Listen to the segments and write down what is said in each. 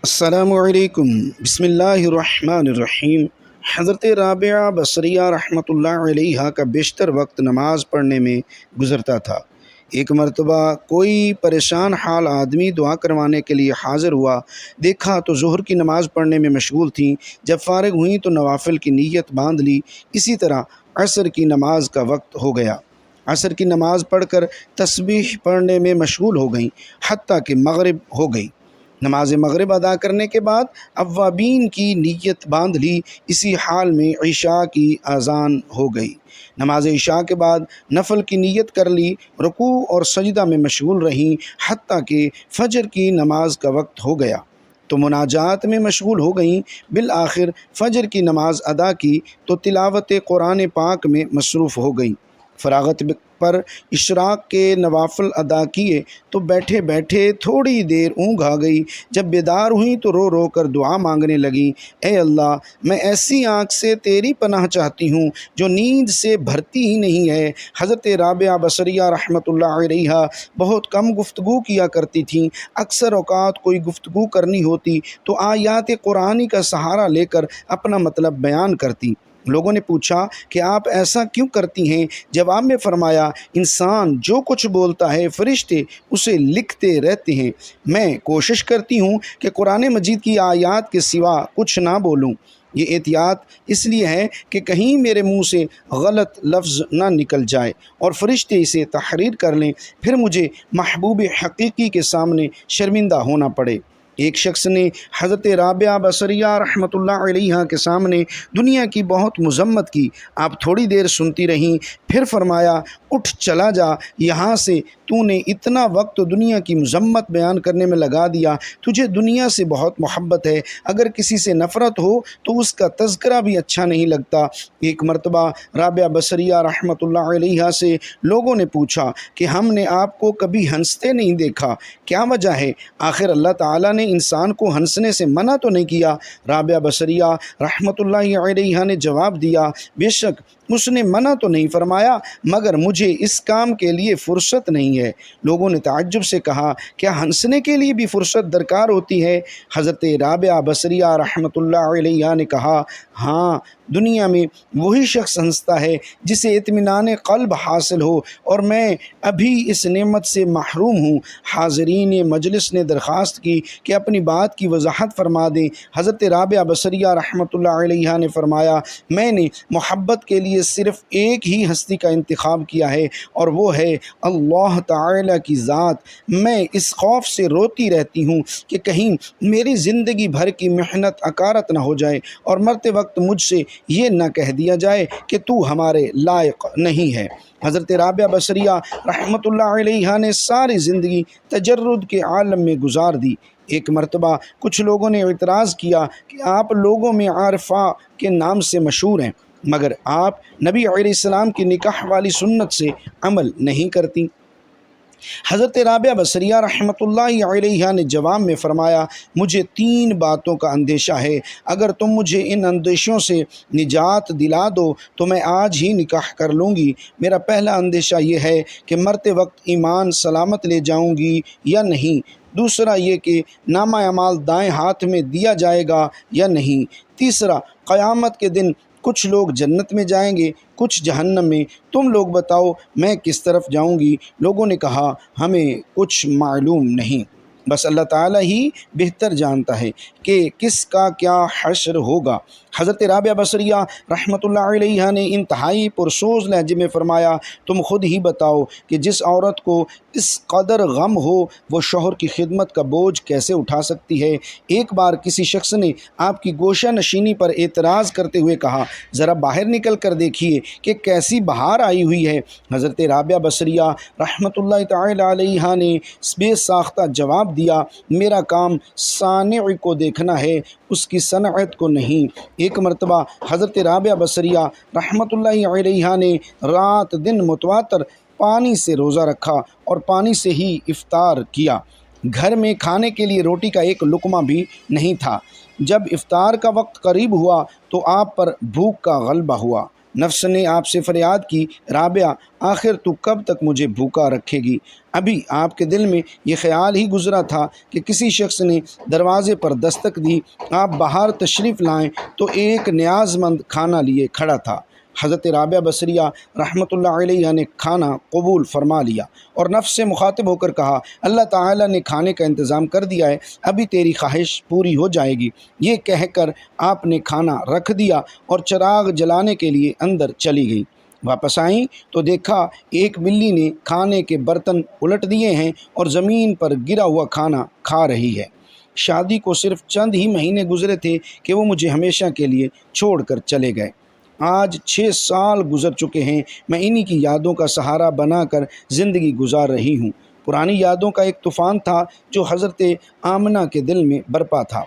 السلام علیکم۔ بسم اللہ الرحمن الرحیم۔ حضرت رابعہ بصریہ رحمۃ اللہ علیہ کا بیشتر وقت نماز پڑھنے میں گزرتا تھا۔ ایک مرتبہ کوئی پریشان حال آدمی دعا کروانے کے لیے حاضر ہوا۔ دیکھا تو ظہر کی نماز پڑھنے میں مشغول تھیں۔ جب فارغ ہوئیں تو نوافل کی نیت باندھ لی۔ اسی طرح عصر کی نماز کا وقت ہو گیا۔ عصر کی نماز پڑھ کر تسبیح پڑھنے میں مشغول ہو گئیں، حتیٰ کہ مغرب ہو گئی۔ نماز مغرب ادا کرنے کے بعد اوابین کی نیت باندھ لی۔ اسی حال میں عشاء کی اذان ہو گئی۔ نماز عشاء کے بعد نفل کی نیت کر لی، رکوع اور سجدہ میں مشغول رہیں، حتیٰ کہ فجر کی نماز کا وقت ہو گیا تو مناجات میں مشغول ہو گئیں۔ بالآخر فجر کی نماز ادا کی تو تلاوت قرآن پاک میں مصروف ہو گئیں۔ فراغت پر اشراق کے نوافل ادا کیے تو بیٹھے بیٹھے تھوڑی دیر اونگ آ گئی۔ جب بیدار ہوئیں تو رو رو کر دعا مانگنے لگیں، اے اللہ، میں ایسی آنکھ سے تیری پناہ چاہتی ہوں جو نیند سے بھرتی ہی نہیں ہے۔ حضرت رابعہ بصریہ رحمۃ اللہ علیہ بہت کم گفتگو کیا کرتی تھیں۔ اکثر اوقات کوئی گفتگو کرنی ہوتی تو آیات قرآنی کا سہارا لے کر اپنا مطلب بیان کرتی۔ لوگوں نے پوچھا کہ آپ ایسا کیوں کرتی ہیں؟ جواب میں فرمایا، انسان جو کچھ بولتا ہے فرشتے اسے لکھتے رہتے ہیں۔ میں کوشش کرتی ہوں کہ قرآن مجید کی آیات کے سوا کچھ نہ بولوں۔ یہ احتیاط اس لیے ہے کہ کہیں میرے منہ سے غلط لفظ نہ نکل جائے اور فرشتے اسے تحریر کر لیں، پھر مجھے محبوب حقیقی کے سامنے شرمندہ ہونا پڑے۔ ایک شخص نے حضرت رابعہ بصریہ رحمۃ اللہ علیہ کے سامنے دنیا کی بہت مذمت کی۔ آپ تھوڑی دیر سنتی رہیں، پھر فرمایا، اٹھ چلا جا یہاں سے، تو نے اتنا وقت دنیا کی مذمت بیان کرنے میں لگا دیا۔ تجھے دنیا سے بہت محبت ہے، اگر کسی سے نفرت ہو تو اس کا تذکرہ بھی اچھا نہیں لگتا۔ ایک مرتبہ رابعہ بصریہ رحمۃ اللہ علیہ سے لوگوں نے پوچھا کہ ہم نے آپ کو کبھی ہنستے نہیں دیکھا، کیا وجہ ہے؟ آخر اللہ تعالیٰ نے انسان کو ہنسنے سے منع تو نہیں کیا؟ رابعہ بصریہ رحمۃ اللہ علیہ نے جواب دیا، بے شک اس نے منع تو نہیں فرمایا، مگر مجھے اس کام کے لیے فرصت نہیں ہے۔ لوگوں نے تعجب سے کہا، کیا ہنسنے کے لیے بھی فرصت درکار ہوتی ہے؟ حضرت رابعہ بصریہ رحمۃ اللہ علیہ نے کہا، ہاں، دنیا میں وہی شخص ہنستا ہے جسے اطمینان قلب حاصل ہو، اور میں ابھی اس نعمت سے محروم ہوں۔ حاضرین مجلس نے درخواست کی کہ اپنی بات کی وضاحت فرما دیں۔ حضرت رابعہ بصریہ رحمۃ اللہ علیہ نے فرمایا، میں نے محبت کے لیے صرف ایک ہی ہستی کا انتخاب کیا ہے، اور وہ ہے اللہ تعالی کی ذات۔ میں اس خوف سے روتی رہتی ہوں کہ کہیں میری زندگی بھر کی محنت اکارت نہ ہو جائے اور مرتے وقت مجھ سے یہ نہ کہہ دیا جائے کہ تو ہمارے لائق نہیں ہے۔ حضرت رابعہ بصریہ رحمۃ اللہ علیہ نے ساری زندگی تجرد کے عالم میں گزار دی۔ ایک مرتبہ کچھ لوگوں نے اعتراض کیا کہ آپ لوگوں میں عارفہ کے نام سے مشہور ہیں، مگر آپ نبی علیہ السلام کی نکاح والی سنت سے عمل نہیں کرتی۔ حضرت رابعہ بصریہ رحمۃ اللہ علیہ نے جواب میں فرمایا، مجھے 3 باتوں کا اندیشہ ہے، اگر تم مجھے ان اندیشوں سے نجات دلا دو تو میں آج ہی نکاح کر لوں گی۔ میرا پہلا اندیشہ یہ ہے کہ مرتے وقت ایمان سلامت لے جاؤں گی یا نہیں۔ دوسرا یہ کہ نامہ اعمال دائیں ہاتھ میں دیا جائے گا یا نہیں۔ تیسرا، قیامت کے دن کچھ لوگ جنت میں جائیں گے، کچھ جہنم میں، تم لوگ بتاؤ میں کس طرف جاؤں گی؟ لوگوں نے کہا، ہمیں کچھ معلوم نہیں، بس اللہ تعالیٰ ہی بہتر جانتا ہے کہ کس کا کیا حشر ہوگا۔ حضرت رابعہ بصریہ رحمۃ اللہ علیہ نے انتہائی پرسوز لہجے میں فرمایا، تم خود ہی بتاؤ کہ جس عورت کو اس قدر غم ہو وہ شوہر کی خدمت کا بوجھ کیسے اٹھا سکتی ہے؟ ایک بار کسی شخص نے آپ کی گوشہ نشینی پر اعتراض کرتے ہوئے کہا، ذرا باہر نکل کر دیکھیے کہ کیسی بہار آئی ہوئی ہے۔ حضرت رابعہ بصریہ رحمۃ اللہ تعالی علیہ نے بے ساختہ جواب دیا، میرا کام صانع کو دیکھنا ہے، اس کی صنعت کو نہیں۔ ایک مرتبہ حضرت رابعہ بصریہ رحمۃ اللہ علیہ نے رات دن متواتر پانی سے روزہ رکھا اور پانی سے ہی افطار کیا۔ گھر میں کھانے کے لیے روٹی کا ایک لقمہ بھی نہیں تھا۔ جب افطار کا وقت قریب ہوا تو آپ پر بھوک کا غلبہ ہوا۔ نفس نے آپ سے فریاد کی، رابعہ آخر تو کب تک مجھے بھوکا رکھے گی؟ ابھی آپ کے دل میں یہ خیال ہی گزرا تھا کہ کسی شخص نے دروازے پر دستک دی، آپ باہر تشریف لائیں تو ایک نیاز مند کھانا لیے کھڑا تھا۔ حضرت رابعہ بصریہ رحمۃ اللہ علیہ نے کھانا قبول فرما لیا اور نفس سے مخاطب ہو کر کہا، اللہ تعالیٰ نے کھانے کا انتظام کر دیا ہے، ابھی تیری خواہش پوری ہو جائے گی۔ یہ کہہ کر آپ نے کھانا رکھ دیا اور چراغ جلانے کے لیے اندر چلی گئی۔ واپس آئیں تو دیکھا ایک بلی نے کھانے کے برتن الٹ دیے ہیں اور زمین پر گرا ہوا کھانا کھا رہی ہے۔ شادی کو صرف چند ہی مہینے گزرے تھے کہ وہ مجھے ہمیشہ کے لیے چھوڑ کر چلے گئے۔ آج 6 سال گزر چکے ہیں، میں انہی کی یادوں کا سہارا بنا کر زندگی گزار رہی ہوں۔ پرانی یادوں کا ایک طوفان تھا جو حضرت آمنہ کے دل میں برپا تھا۔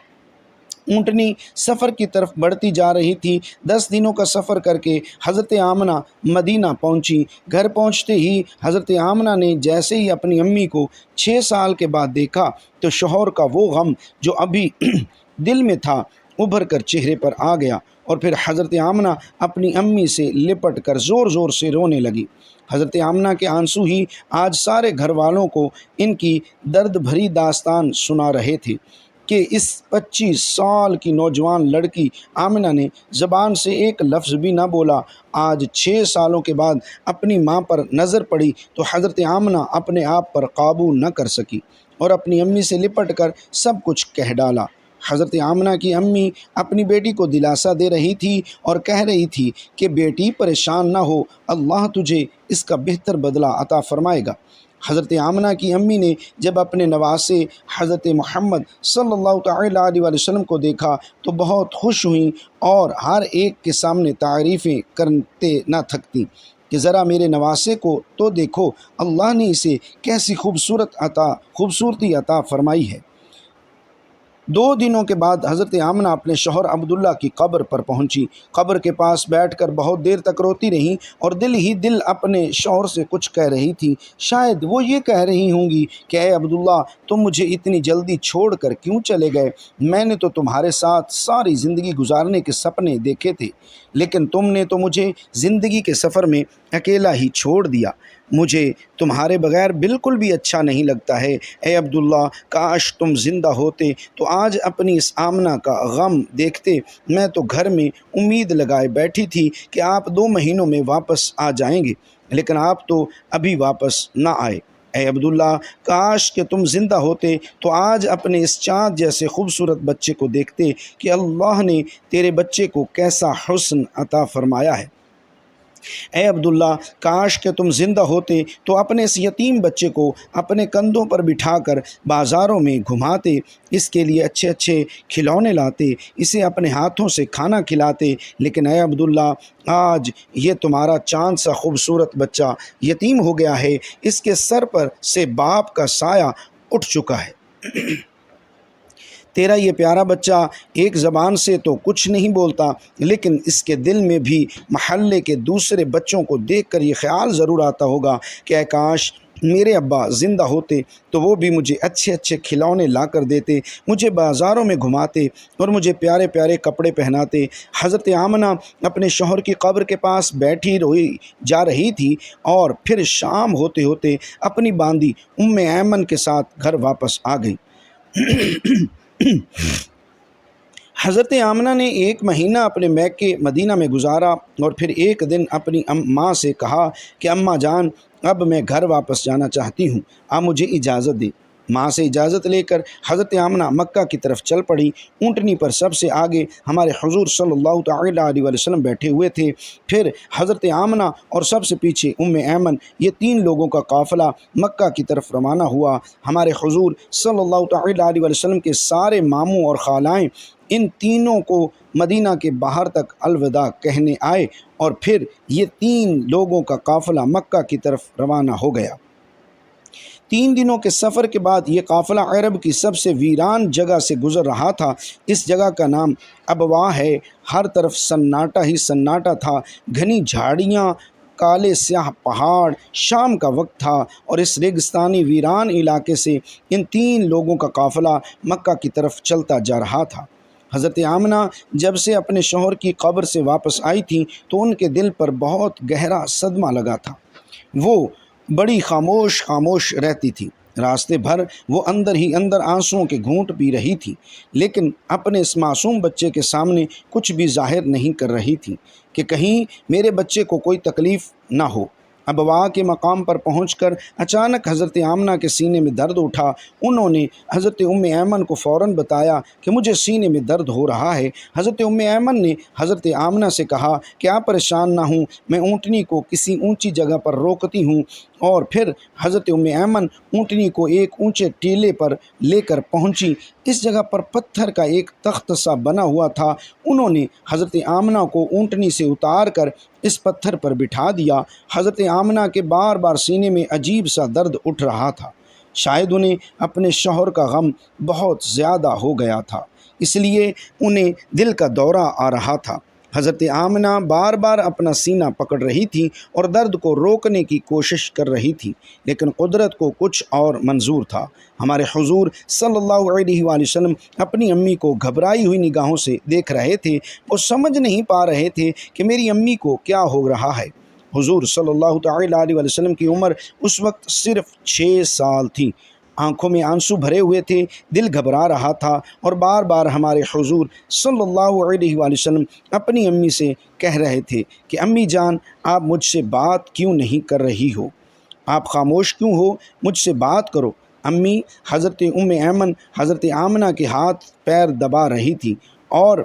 اونٹنی سفر کی طرف بڑھتی جا رہی تھی۔ 10 دنوں کا سفر کر کے حضرت آمنہ مدینہ پہنچی۔ گھر پہنچتے ہی حضرت آمنہ نے جیسے ہی اپنی امی کو 6 سال کے بعد دیکھا تو شوہر کا وہ غم جو ابھی دل میں تھا ابھر کر چہرے پر آ گیا، اور پھر حضرت آمنہ اپنی امی سے لپٹ کر زور زور سے رونے لگی۔ حضرت آمنہ کے آنسو ہی آج سارے گھر والوں کو ان کی درد بھری داستان سنا رہے تھے کہ اس 25 سال کی نوجوان لڑکی آمنہ نے زبان سے ایک لفظ بھی نہ بولا۔ آج 6 سالوں کے بعد اپنی ماں پر نظر پڑی تو حضرت آمنہ اپنے آپ پر قابو نہ کر سکی اور اپنی امی سے لپٹ کر سب کچھ کہہ ڈالا۔ حضرت آمنہ کی امی اپنی بیٹی کو دلاسا دے رہی تھی اور کہہ رہی تھی کہ بیٹی پریشان نہ ہو، اللہ تجھے اس کا بہتر بدلہ عطا فرمائے گا۔ حضرت آمنہ کی امی نے جب اپنے نواسے حضرت محمد صلی اللہ تعالیٰ علیہ وسلم کو دیکھا تو بہت خوش ہوئیں اور ہر ایک کے سامنے تعریفیں کرتے نہ تھکتیں کہ ذرا میرے نواسے کو تو دیکھو، اللہ نے اسے کیسی خوبصورتی عطا فرمائی ہے۔ 2 دنوں کے بعد حضرت آمنہ اپنے شوہر عبداللہ کی قبر پر پہنچی۔ قبر کے پاس بیٹھ کر بہت دیر تک روتی رہیں اور دل ہی دل اپنے شوہر سے کچھ کہہ رہی تھی۔ شاید وہ یہ کہہ رہی ہوں گی کہ اے عبداللہ، تم مجھے اتنی جلدی چھوڑ کر کیوں چلے گئے؟ میں نے تو تمہارے ساتھ ساری زندگی گزارنے کے سپنے دیکھے تھے، لیکن تم نے تو مجھے زندگی کے سفر میں اکیلا ہی چھوڑ دیا۔ مجھے تمہارے بغیر بالکل بھی اچھا نہیں لگتا ہے۔ اے عبداللہ، کاش تم زندہ ہوتے تو آج اپنی اس آمنہ کا غم دیکھتے۔ میں تو گھر میں امید لگائے بیٹھی تھی کہ آپ 2 مہینوں میں واپس آ جائیں گے، لیکن آپ تو ابھی واپس نہ آئے۔ اے عبداللہ، کاش کہ تم زندہ ہوتے تو آج اپنے اس چاند جیسے خوبصورت بچے کو دیکھتے کہ اللہ نے تیرے بچے کو کیسا حسن عطا فرمایا ہے۔ اے عبداللہ، کاش کہ تم زندہ ہوتے تو اپنے اس یتیم بچے کو اپنے کندھوں پر بٹھا کر بازاروں میں گھماتے، اس کے لیے اچھے اچھے کھلونے لاتے، اسے اپنے ہاتھوں سے کھانا کھلاتے، لیکن اے عبداللہ، آج یہ تمہارا چاند سا خوبصورت بچہ یتیم ہو گیا ہے، اس کے سر پر سے باپ کا سایہ اٹھ چکا ہے۔ تیرا یہ پیارا بچہ ایک زبان سے تو کچھ نہیں بولتا، لیکن اس کے دل میں بھی محلے کے دوسرے بچوں کو دیکھ کر یہ خیال ضرور آتا ہوگا کہ اے کاش میرے ابا زندہ ہوتے تو وہ بھی مجھے اچھے اچھے کھلونے لا کر دیتے، مجھے بازاروں میں گھماتے اور مجھے پیارے پیارے کپڑے پہناتے۔ حضرت آمنہ اپنے شوہر کی قبر کے پاس بیٹھی روئی جا رہی تھی اور پھر شام ہوتے ہوتے اپنی باندی ام ایمن کے ساتھ گھر واپس آ گئی۔ حضرت آمنہ نے 1 مہینہ اپنے میکے مدینہ میں گزارا اور پھر ایک دن اپنی ماں سے کہا کہ اماں جان، اب میں گھر واپس جانا چاہتی ہوں، آپ مجھے اجازت دیں۔ ماں سے اجازت لے کر حضرت آمنہ مکہ کی طرف چل پڑی۔ اونٹنی پر سب سے آگے ہمارے حضور صلی اللہ تعالیٰ علیہ وسلم بیٹھے ہوئے تھے، پھر حضرت آمنہ اور سب سے پیچھے ام ایمن، یہ 3 لوگوں کا قافلہ مکہ کی طرف روانہ ہوا۔ ہمارے حضور صلی اللہ تعالیٰ علیہ وسلم کے سارے ماموں اور خالائیں ان تینوں کو مدینہ کے باہر تک الوداع کہنے آئے اور پھر یہ 3 لوگوں کا قافلہ مکہ کی طرف روانہ ہو گیا۔ 3 دنوں کے سفر کے بعد یہ قافلہ عرب کی سب سے ویران جگہ سے گزر رہا تھا۔ اس جگہ کا نام ابواء ہے۔ ہر طرف سناٹا ہی سناٹا تھا، گھنی جھاڑیاں، کالے سیاہ پہاڑ۔ شام کا وقت تھا اور اس ریگستانی ویران علاقے سے ان 3 لوگوں کا قافلہ مکہ کی طرف چلتا جا رہا تھا۔ حضرت آمنہ جب سے اپنے شوہر کی قبر سے واپس آئی تھیں تو ان کے دل پر بہت گہرا صدمہ لگا تھا۔ وہ بڑی خاموش رہتی تھی۔ راستے بھر وہ اندر ہی اندر آنسوؤں کے گھونٹ پی رہی تھی، لیکن اپنے اس معصوم بچے کے سامنے کچھ بھی ظاہر نہیں کر رہی تھی کہ کہیں میرے بچے کو کوئی تکلیف نہ ہو۔ ابوا کے مقام پر پہنچ کر اچانک حضرت آمنہ کے سینے میں درد اٹھا۔ انہوں نے حضرت ام ایمن کو فوراً بتایا کہ مجھے سینے میں درد ہو رہا ہے۔ حضرت ام ایمن نے حضرت آمنہ سے کہا کہ آپ پریشان نہ ہوں، میں اونٹنی کو کسی اونچی جگہ پر روکتی ہوں۔ اور پھر حضرت ام ایمن اونٹنی کو ایک اونچے ٹیلے پر لے کر پہنچی۔ اس جگہ پر پتھر کا ایک تخت سا بنا ہوا تھا۔ انہوں نے حضرت آمنہ کو اونٹنی سے اتار کر اس پتھر پر بٹھا دیا۔ حضرت آمنہ کے بار بار سینے میں عجیب سا درد اٹھ رہا تھا۔ شاید انہیں اپنے شوہر کا غم بہت زیادہ ہو گیا تھا، اس لیے انہیں دل کا دورہ آ رہا تھا۔ حضرت آمنہ بار بار اپنا سینہ پکڑ رہی تھی اور درد کو روکنے کی کوشش کر رہی تھی، لیکن قدرت کو کچھ اور منظور تھا۔ ہمارے حضور صلی اللہ علیہ وآلہ وسلم اپنی امی کو گھبرائی ہوئی نگاہوں سے دیکھ رہے تھے۔ وہ سمجھ نہیں پا رہے تھے کہ میری امی کو کیا ہو رہا ہے۔ حضور صلی اللہ تعالیٰ علیہ وآلہ وسلم کی عمر اس وقت صرف 6 سال تھی۔ آنکھوں میں آنسو بھرے ہوئے تھے، دل گھبرا رہا تھا، اور بار بار ہمارے حضور صلی اللہ علیہ وآلہ وسلم اپنی امی سے کہہ رہے تھے کہ امی جان، آپ مجھ سے بات کیوں نہیں کر رہی ہو؟ آپ خاموش کیوں ہو؟ مجھ سے بات کرو۔ امی حضرت ام ایمن حضرت آمنہ کے ہاتھ پیر دبا رہی تھی اور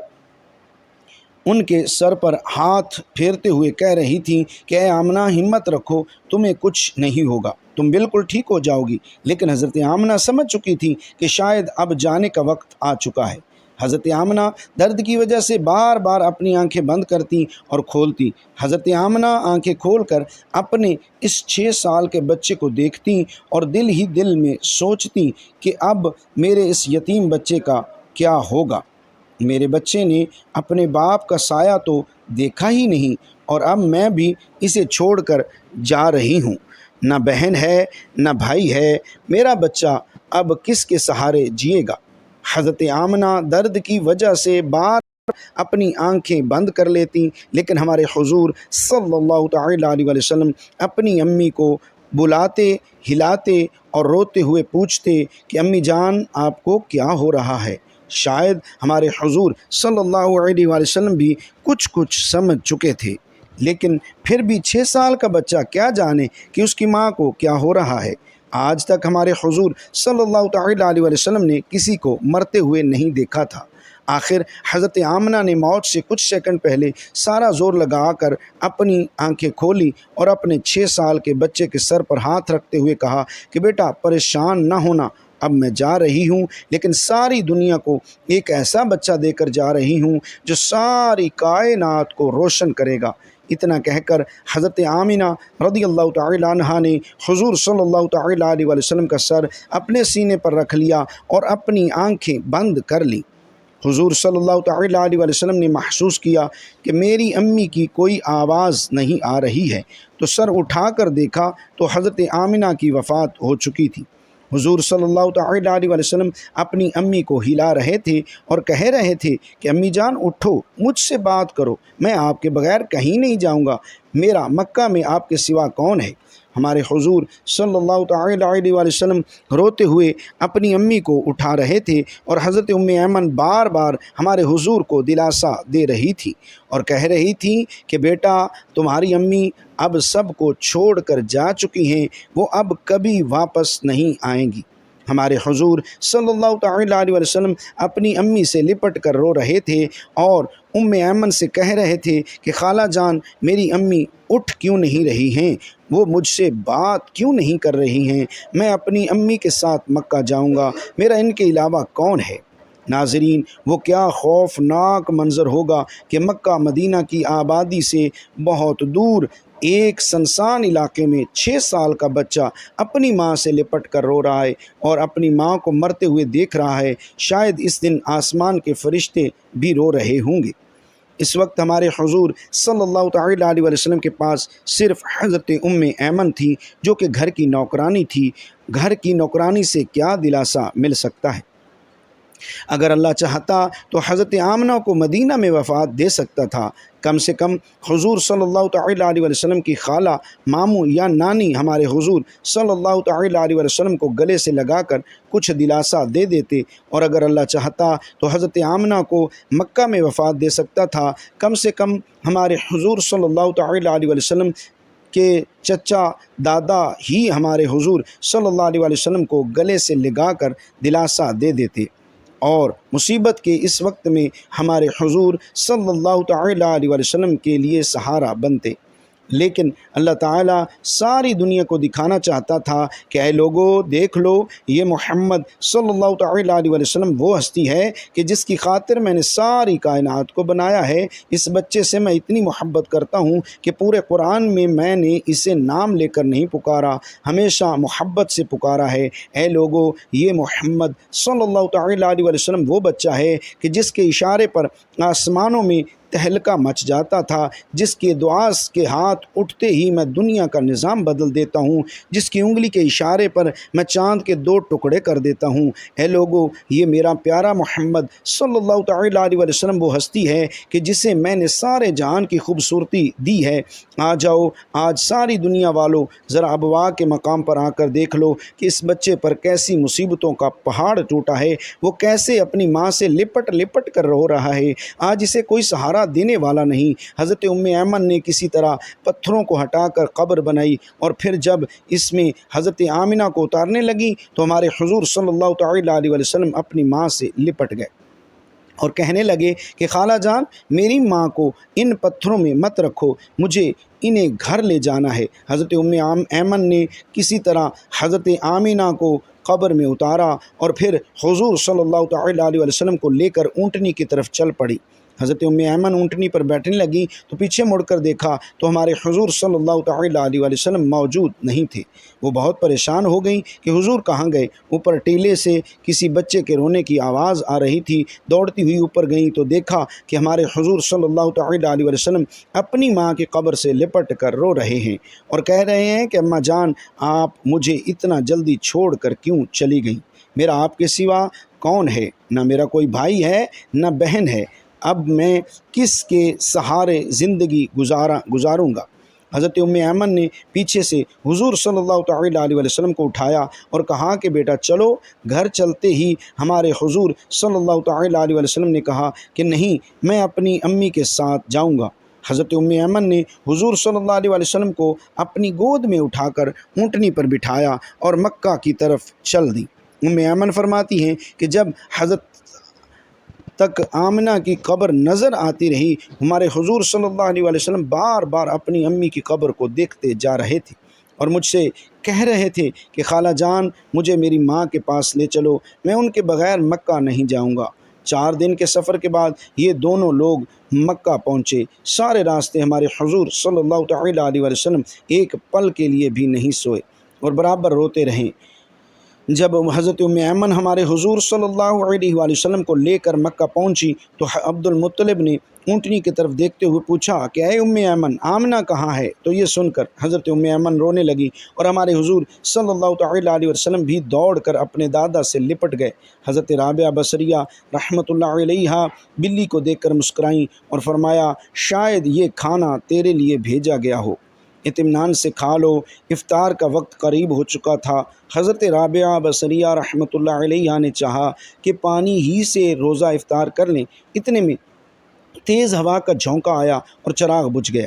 ان کے سر پر ہاتھ پھیرتے ہوئے کہہ رہی تھیں کہ اے آمنہ، ہمت رکھو، تمہیں کچھ نہیں ہوگا، تم بالکل ٹھیک ہو جاؤ گی۔ لیکن حضرت آمنہ سمجھ چکی تھی کہ شاید اب جانے کا وقت آ چکا ہے۔ حضرت آمنہ درد کی وجہ سے بار بار اپنی آنکھیں بند کرتی اور کھولتی۔ حضرت آمنہ آنکھیں کھول کر اپنے اس 6 سال کے بچے کو دیکھتی اور دل ہی دل میں سوچتی کہ اب میرے اس یتیم بچے کا کیا ہوگا؟ میرے بچے نے اپنے باپ کا سایہ تو دیکھا ہی نہیں، اور اب میں بھی اسے چھوڑ کر جا رہی ہوں۔ نہ بہن ہے، نہ بھائی ہے، میرا بچہ اب کس کے سہارے جیے گا؟ حضرت آمنہ درد کی وجہ سے بار اپنی آنکھیں بند کر لیتی، لیکن ہمارے حضور صلی اللہ تعالیٰ علیہ وسلم اپنی امی کو بلاتے، ہلاتے اور روتے ہوئے پوچھتے کہ امی جان، آپ کو کیا ہو رہا ہے؟ شاید ہمارے حضور صلی اللہ علیہ وآلہ وسلم بھی کچھ سمجھ چکے تھے، لیکن پھر بھی 6 سال کا بچہ کیا جانے کہ اس کی ماں کو کیا ہو رہا ہے۔ آج تک ہمارے حضور صلی اللہ تعالیٰ علیہ وسلم نے کسی کو مرتے ہوئے نہیں دیکھا تھا۔ آخر حضرت آمنہ نے موت سے کچھ سیکنڈ پہلے سارا زور لگا کر اپنی آنکھیں کھولی اور اپنے 6 سال کے بچے کے سر پر ہاتھ رکھتے ہوئے کہا کہ بیٹا، پریشان نہ ہونا، اب میں جا رہی ہوں، لیکن ساری دنیا کو ایک ایسا بچہ دے کر جا رہی ہوں جو ساری کائنات کو روشن کرے گا۔ اتنا کہہ کر حضرت آمنہ رضی اللہ تعالیٰ عنہا نے حضور صلی اللہ تعالیٰ علیہ وسلم کا سر اپنے سینے پر رکھ لیا اور اپنی آنکھیں بند کر لیں۔ حضور صلی اللہ تعالیٰ علیہ وسلم نے محسوس کیا کہ میری امی کی کوئی آواز نہیں آ رہی ہے، تو سر اٹھا کر دیکھا تو حضرت آمنہ کی وفات ہو چکی تھی۔ حضور صلی اللہ تعالیٰ علیہ وسلم اپنی امی کو ہلا رہے تھے اور کہہ رہے تھے کہ امی جان اٹھو، مجھ سے بات کرو، میں آپ کے بغیر کہیں نہیں جاؤں گا، میرا مکہ میں آپ کے سوا کون ہے؟ ہمارے حضور صلی اللہ تعالیٰ علیہ وسلم روتے ہوئے اپنی امی کو اٹھا رہے تھے، اور حضرت ام ایمن بار بار ہمارے حضور کو دلاسا دے رہی تھی اور کہہ رہی تھی کہ بیٹا، تمہاری امی اب سب کو چھوڑ کر جا چکی ہیں، وہ اب کبھی واپس نہیں آئیں گی۔ ہمارے حضور صلی اللہ تعالیٰ علیہ وسلم اپنی امی سے لپٹ کر رو رہے تھے اور ام ایمن سے کہہ رہے تھے کہ خالہ جان، میری امی اٹھ کیوں نہیں رہی ہیں؟ وہ مجھ سے بات کیوں نہیں کر رہی ہیں؟ میں اپنی امی کے ساتھ مکہ جاؤں گا، میرا ان کے علاوہ کون ہے؟ ناظرین، وہ کیا خوفناک منظر ہوگا کہ مکہ مدینہ کی آبادی سے بہت دور ایک سنسان علاقے میں 6 سال کا بچہ اپنی ماں سے لپٹ کر رو رہا ہے اور اپنی ماں کو مرتے ہوئے دیکھ رہا ہے۔ شاید اس دن آسمان کے فرشتے بھی رو رہے ہوں گے۔ اس وقت ہمارے حضور صلی اللہ تعالیٰ علیہ وسلم کے پاس صرف حضرت ام ایمن تھی، جو کہ گھر کی نوکرانی تھی۔ گھر کی نوکرانی سے کیا دلاسا مل سکتا ہے؟ اگر اللہ چاہتا تو حضرت آمنہ کو مدینہ میں وفات دے سکتا تھا، کم سے کم حضور صلی اللہ تعالیٰ علیہ وسلم کی خالہ، ماموں یا نانی ہمارے حضور صلی اللہ تعالیٰ علیہ وسلم کو گلے سے لگا کر کچھ دلاسا دے دیتے، اور اگر اللہ چاہتا تو حضرت آمنہ کو مکہ میں وفات دے سکتا تھا، کم سے کم ہمارے حضور صلی اللہ تعالیٰ علیہ وسلم کے چچا دادا ہی ہمارے حضور صلی اللہ علیہ وسلم کو گلے سے لگا کر دلاسا دے دیتے، اور مصیبت کے اس وقت میں ہمارے حضور صلی اللہ تعالیٰ علیہ وسلم کے لیے سہارا بنتے۔ لیکن اللہ تعالیٰ ساری دنیا کو دکھانا چاہتا تھا کہ اے لوگو دیکھ لو، یہ محمد صلی اللہ تعالیٰ علیہ وسلم وہ ہستی ہے کہ جس کی خاطر میں نے ساری کائنات کو بنایا ہے۔ اس بچے سے میں اتنی محبت کرتا ہوں کہ پورے قرآن میں نے اسے نام لے کر نہیں پکارا، ہمیشہ محبت سے پکارا ہے۔ اے لوگو، یہ محمد صلی اللہ تعالیٰ علیہ وسلم وہ بچہ ہے کہ جس کے اشارے پر آسمانوں میں تہلکہ مچ جاتا تھا، جس کے دعا کے ہاتھ اٹھتے ہی میں دنیا کا نظام بدل دیتا ہوں، جس کی انگلی کے اشارے پر میں چاند کے 2 ٹکڑے کر دیتا ہوں۔ اے لوگو، یہ میرا پیارا محمد صلی اللہ تعالیٰ علیہ وسلم وہ ہستی ہے کہ جسے میں نے سارے جہان کی خوبصورتی دی ہے۔ آ جاؤ، آج ساری دنیا والوں ذرا ابوا کے مقام پر آ کر دیکھ لو کہ اس بچے پر کیسی مصیبتوں کا پہاڑ ٹوٹا ہے، وہ کیسے اپنی ماں سے لپٹ لپٹ کر رو رہا ہے۔ آج اسے کوئی سہارا دینے والا نہیں۔ حضرت ایمن نے کسی طرح پتھروں کو ہٹا کر قبر بنائی، اور پھر جب اس میں حضرت آمنہ کو اتارنے لگی تو ہمارے حضور صلی اللہ تعالیٰ علیہ وسلم اپنی ماں سے لپٹ گئے اور کہنے لگے کہ خالہ جان، میری ماں کو ان پتھروں میں مت رکھو، مجھے انہیں گھر لے جانا ہے۔ حضرت ایمن نے کسی طرح حضرت آمنہ کو قبر میں اتارا اور پھر حضور صلی اللہ تعالیٰ علیہ وسلم کو لے کر اونٹنی کی طرف چل پڑی۔ حضرت ایمن اونٹنی پر بیٹھنے لگی تو پیچھے مڑ کر دیکھا تو ہمارے حضور صلی اللہ تعالیٰ علیہ وسلم موجود نہیں تھے۔ وہ بہت پریشان ہو گئیں کہ حضور کہاں گئے۔ اوپر ٹیلے سے کسی بچے کے رونے کی آواز آ رہی تھی۔ دوڑتی ہوئی اوپر گئیں تو دیکھا کہ ہمارے حضور صلی اللہ تعالیٰ علیہ وسلم اپنی ماں کی قبر سے لپٹ کر رو رہے ہیں اور کہہ رہے ہیں کہ اماں جان، آپ مجھے اتنا جلدی چھوڑ کر کیوں چلی گئیں؟ میرا آپ کے سوا کون ہے؟ نہ میرا کوئی بھائی ہے نہ بہن ہے، اب میں کس کے سہارے زندگی گزاروں گا؟ حضرت ایمن نے پیچھے سے حضور صلی اللہ تعالیٰ علیہ وسلم کو اٹھایا اور کہا کہ بیٹا چلو گھر۔ چلتے ہی ہمارے حضور صلی اللہ تعالیٰ علیہ وسلم نے کہا کہ نہیں، میں اپنی امی کے ساتھ جاؤں گا۔ حضرت ایمن نے حضور صلی اللہ علیہ وسلم کو اپنی گود میں اٹھا کر اونٹنی پر بٹھایا اور مکہ کی طرف چل دی۔ ایمن فرماتی ہیں کہ جب حضرت تک آمنہ کی قبر نظر آتی رہی، ہمارے حضور صلی اللہ علیہ وسلم بار بار اپنی امی کی قبر کو دیکھتے جا رہے تھے اور مجھ سے کہہ رہے تھے کہ خالہ جان، مجھے میری ماں کے پاس لے چلو، میں ان کے بغیر مکہ نہیں جاؤں گا۔ 4 دن کے سفر کے بعد یہ دونوں لوگ مکہ پہنچے۔ سارے راستے ہمارے حضور صلی اللہ تعالیٰ علیہ وسلم ایک پل کے لیے بھی نہیں سوئے اور برابر روتے رہے۔ جب حضرت ایمن ہمارے حضور صلی اللہ علیہ وآلہ وسلم کو لے کر مکہ پہنچی تو عبد المطلب نے اونٹنی کی طرف دیکھتے ہوئے پوچھا کہ اے ایمن، آمنہ کہاں ہے؟ تو یہ سن کر حضرت ایمن رونے لگی اور ہمارے حضور صلی اللہ تعالیٰ علیہ وسلم بھی دوڑ کر اپنے دادا سے لپٹ گئے۔ حضرت رابعہ بصریہ رحمۃ اللہ علیہا بلی کو دیکھ کر مسکرائیں اور فرمایا، شاید یہ کھانا تیرے لیے بھیجا گیا ہو، اطمینان سے کھا لو، افطار کا وقت قریب ہو چکا تھا۔ حضرت رابعہ بصریہ رحمۃ اللہ علیہ نے چاہا کہ پانی ہی سے روزہ افطار کر لیں، اتنے میں تیز ہوا کا جھونکا آیا اور چراغ بجھ گیا۔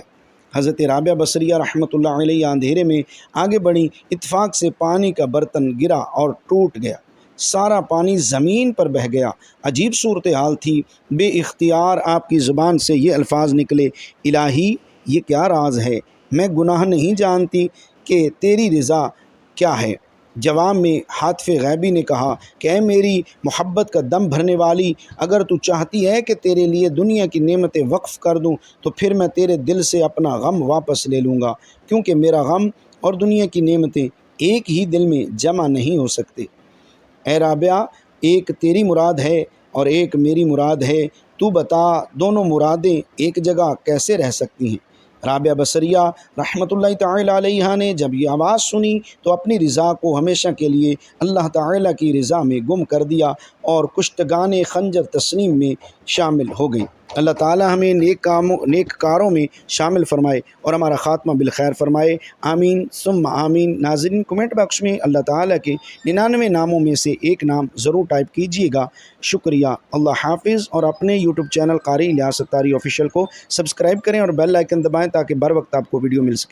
حضرت رابعہ بصریہ رحمۃ اللہ علیہ اندھیرے میں آگے بڑھی، اتفاق سے پانی کا برتن گرا اور ٹوٹ گیا، سارا پانی زمین پر بہہ گیا۔ عجیب صورتحال تھی۔ بے اختیار آپ کی زبان سے یہ الفاظ نکلے، الہی یہ کیا راز ہے؟ میں گناہ نہیں جانتی کہ تیری رضا کیا ہے۔ جواب میں ہاتف غیبی نے کہا کہ اے میری محبت کا دم بھرنے والی، اگر تو چاہتی ہے کہ تیرے لیے دنیا کی نعمتیں وقف کر دوں تو پھر میں تیرے دل سے اپنا غم واپس لے لوں گا، کیونکہ میرا غم اور دنیا کی نعمتیں ایک ہی دل میں جمع نہیں ہو سکتے۔ اے رابعہ، ایک تیری مراد ہے اور ایک میری مراد ہے، تو بتا دونوں مرادیں ایک جگہ کیسے رہ سکتی ہیں؟ رابعہ بصریہ رحمۃ اللہ تعالی علیہ نے جب یہ آواز سنی تو اپنی رضا کو ہمیشہ کے لیے اللہ تعالی کی رضا میں گم کر دیا اور کشتگان خنجر تسلیم میں شامل ہو گئی۔ اللہ تعالی ہمیں نیک کاروں میں شامل فرمائے اور ہمارا خاتمہ بالخیر فرمائے، آمین ثم آمین۔ ناظرین، کمنٹ باکس میں اللہ تعالی کے 99 ناموں میں سے ایک نام ضرور ٹائپ کیجیے گا۔ شکریہ، اللہ حافظ، اور اپنے یوٹیوب چینل قاری الیاس ستاری آفیشیل کو سبسکرائب کریں اور بیل آئیکن دبائیں تاکہ بر وقت آپ کو ویڈیو مل سکے۔